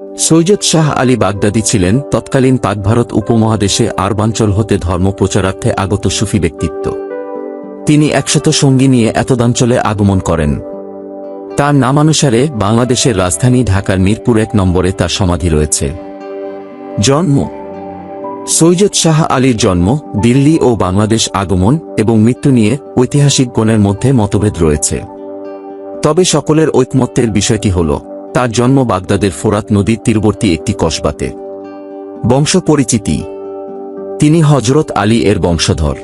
Syed Shah Ali Baghdadi ছিলেন তৎকালীন পাক ভারত উপমহাদেশে আরবাঞ্চল হতে ধর্ম প্রচারার্থে আগত সুফি ব্যক্তিত্ব। তিনি 100 সঙ্গী নিয়ে এতদাঞ্চলে আগমন করেন। তার নামানুসারে বাংলাদেশের রাজধানী ঢাকার মিরপুর 1 নম্বরে তার সমাধি রয়েছে। জন্ম: সৈয়দ শাহ আলীর জন্ম, দিল্লি ও বাংলাদেশ আগমন এবং মৃত্যু নিয়ে ঐতিহাসিকগণের মধ্যে মতভেদ রয়েছে। তবে সকলের ঐকমত্যের বিষয়টি হল, তার জন্ম বাগদাদের ফোরাত নদীর তীরবর্তী একটি কসবাতে। বংশ পরিচিতি: তিনি হযরত আলী এর বংশধর।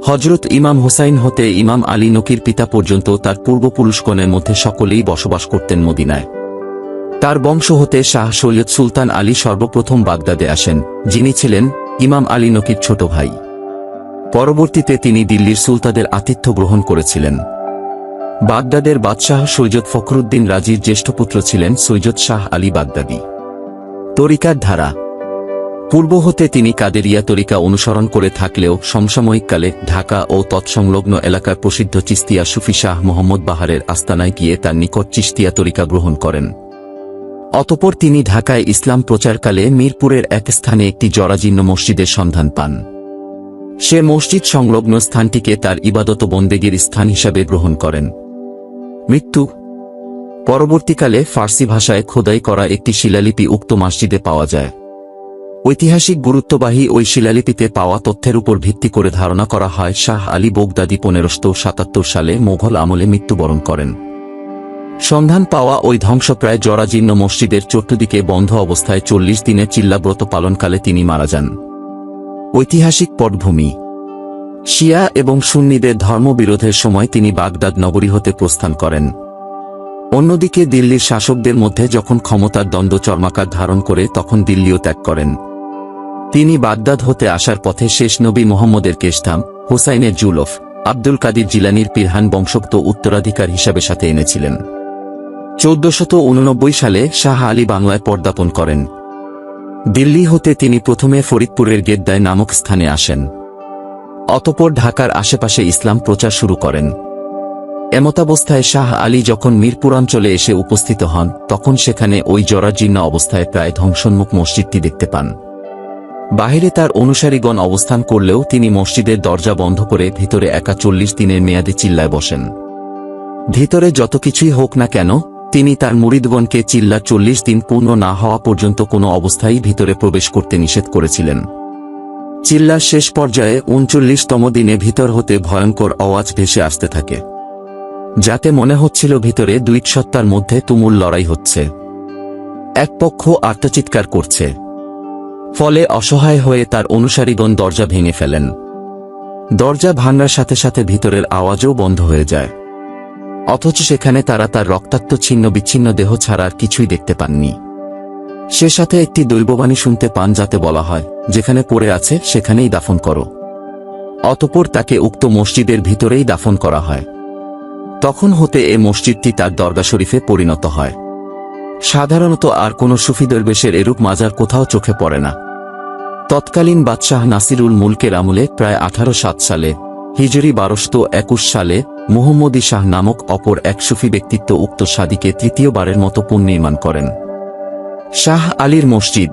হযরত ইমাম হুসাইন হতে ইমাম আলী নকির পিতা পর্যন্ত তার পূর্বপুরুষগণের মধ্যে সকলেই বসবাস করতেন মদিনায়। তার বংশ হতে শাহ সৈয়দ সুলতান আলী সর্বপ্রথম বাগদাদে আসেন, যিনি ছিলেন ইমাম আলী নকির ছোট ভাই। পরবর্তীতে তিনি দিল্লির সুলতানদের আতিথ্য গ্রহণ করেছিলেন। বাগদাদের বাদশাহ সৈয়দ ফখরুদ্দিন রাজির জ্যেষ্ঠ পুত্র ছিলেন সৈয়দ শাহ আলী বাগদাদী। তরিকার ধারা: পূর্ব হতে তিনি কাদেরিয়া তরিকা অনুসরণ করে থাকলেও সমসাময়িককালে ঢাকা ও তৎসংলগ্ন এলাকার প্রসিদ্ধ চিস্তিয়া সুফি শাহ মোহাম্মদ বাহারের আস্তানায় গিয়ে তার নিকট চিস্তিয়া তরিকা গ্রহণ করেন। অতঃপর তিনি ঢাকায় ইসলাম প্রচারকালে মিরপুরের এক স্থানে একটি জরাজীর্ণ মসজিদের সন্ধান পান। সে মসজিদ সংলগ্ন স্থানটিকে তার ইবাদত বন্দেগীর স্থান হিসাবে গ্রহণ করেন। মৃত্যু: পরবর্তীকালে ফার্সি ভাষায় খোদাই করা একটি শিলালিপি উক্ত মসজিদে পাওয়া যায়। ঐতিহাসিক গুরুত্ববাহী ওই শিলালিপিতে পাওয়া তথ্যের উপর ভিত্তি করে ধারণা করা হয় শাহ আলী বাগদাদী 1577 সালে মোগল আমলে মৃত্যুবরণ করেন। সন্ধান পাওয়া ওই ধ্বংসপ্রায় জরাজীর্ণ মসজিদের চতুর্দিকে বন্ধ অবস্থায় 40 দিনের চিল্লাব্রত পালনকালে তিনি মারা যান। ঐতিহাসিক পটভূমি: শিয়া এবং সুন্নিদের ধর্মবিরোধের সময় তিনি বাগদাদ নগরী হতে প্রস্থান করেন। অন্যদিকে দিল্লির শাসকদের মধ্যে যখন ক্ষমতার দ্বন্দ্ব চর্মাকার ধারণ করে তখন দিল্লিও ত্যাগ করেন। তিনি বাগদাদ হতে আসার পথে শেষ নবী মুহাম্মদের কেশধাম, হুসাইনের জুলফ, আব্দুল কাদির জিলানীর পিরহান বংশোক্ত উত্তরাধিকার হিসাবে সাথে এনেছিলেন। 1489 সালে শাহ আলী বাংলায় পদার্পণ করেন। দিল্লি হতে তিনি প্রথমে ফরিদপুরের গেদ্দায় নামক স্থানে আসেন। অতঃপর ঢাকার আশেপাশে ইসলাম প্রচার শুরু করেন। এমতাবস্থায় শাহ আলী যখন মিরপুরাঞ্চলে এসে উপস্থিত হন তখন সেখানে ওই জরাজীর্ণ অবস্থায় প্রায় ধ্বংসোন্মুখ মসজিদটি দেখতে পান। বাহিরে তার অনুসারীগণ অবস্থান করলেও তিনি মসজিদের দরজা বন্ধ করে ভিতরে একা 40 দিনের মেয়াদে চিল্লায় বসেন। ভিতরে যত কিছুই হোক না কেন, তিনি তার মুরিদগণকে চিল্লা 40 দিন পূর্ণ না হওয়া পর্যন্ত কোনো অবস্থায় ভিতরে প্রবেশ করতে নিষেধ করেছিলেন। চিল্লার শেষ পর্যায়ে 39তম দিনে ভিতর হতে ভয়ঙ্কর আওয়াজ ভেসে আসতে থাকে, যাতে মনে হচ্ছিল ভিতরে দুই সত্তার মধ্যে তুমুল লড়াই হচ্ছে। এক পক্ষ আর্তচিৎকার করছে। ফলে অসহায় হয়ে তার অনুসারীগণ দরজা ভেঙে ফেলেন। দরজা ভাঙার সাথে সাথে ভিতরের আওয়াজও বন্ধ হয়ে যায়। অথচ সেখানে তারা তার রক্তাক্ত ছিন্ন বিচ্ছিন্ন দেহ ছাড়া আর কিছুই দেখতে পাননি। সে সাথে একটি দৈববাণী শুনতে পান, যাতে বলা হয়, যেখানে পড়ে আছে সেখানেই দাফন করো। অতঃপর তাকে উক্ত মসজিদের ভিতরেই দাফন করা হয়। তখন হতে এ মসজিদটি তার দরগা শরীফে পরিণত হয়। সাধারণত আর কোন সুফি দরবেশের এরূপ মাজার কোথাও চোখে পড়ে না। তৎকালীন বাদশাহ নাসিরুল মুলকের আমলে প্রায় 1807 সালে, হিজরি 1221 সালে মুহাম্মদী শাহ নামক অপর এক সুফি ব্যক্তিত্ব উক্ত সাদিকে তৃতীয়বারের মতো পুনর্নির্মাণ করেন। শাহ আলীর মসজিদ: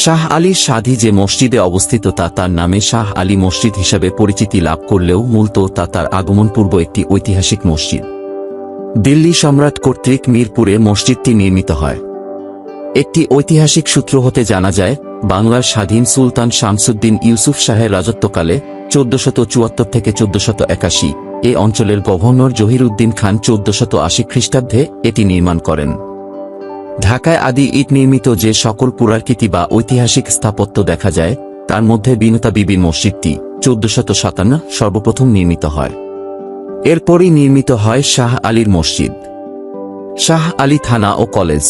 শাহ আলীর সাদি যে মসজিদে অবস্থিত তা তার নামে শাহ আলী মসজিদ হিসাবে পরিচিতি লাভ করলেও মূলত তা তার আগমন পূর্ব একটি ঐতিহাসিক মসজিদ। দিল্লি সম্রাট কর্তৃক মিরপুরে মসজিদটি নির্মিত হয়। একটি ঐতিহাসিক সূত্র হতে জানা যায়, বাংলার স্বাধীন সুলতান শামসুদ্দিন ইউসুফ শাহের রাজত্বকালে 1474 থেকে 1481 এ অঞ্চলের গভর্নর জহিরুদ্দিন খান 1480 খ্রিস্টাব্দে এটি নির্মাণ করেন। ঢাকায় আদি ইট নির্মিত যে সকল পুরাকীর্তি বা ঐতিহাসিক স্থাপত্য দেখা যায়, তার মধ্যে বিনতা বিবির মসজিদটি 1457 সর্বপ্রথম নির্মিত হয়। এরপরই নির্মিত হয় শাহ আলীর মসজিদ। শাহ আলী থানা ও কলেজ: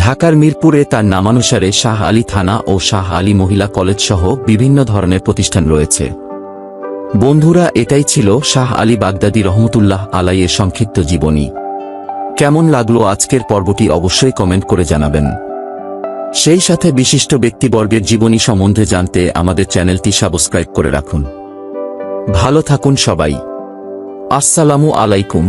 ঢাকার মিরপুরে তার নামানুসারে শাহ আলী থানা ও শাহ আলী মহিলা কলেজ সহ বিভিন্ন ধরনের প্রতিষ্ঠান রয়েছে। বন্ধুরা, এটাই ছিল শাহ আলী বাগদাদী রহমতুল্লাহ আলাইয়ের সংক্ষিপ্ত জীবনী। কেমন লাগলো আজকের পর্বটি অবশ্যই কমেন্ট করে জানাবেন। সেই সাথে বিশিষ্ট ব্যক্তিবর্গের জীবনী সম্বন্ধে জানতে আমাদের চ্যানেলটি সাবস্ক্রাইব করে রাখুন। ভালো থাকুন সবাই। আসসালামু আলাইকুম।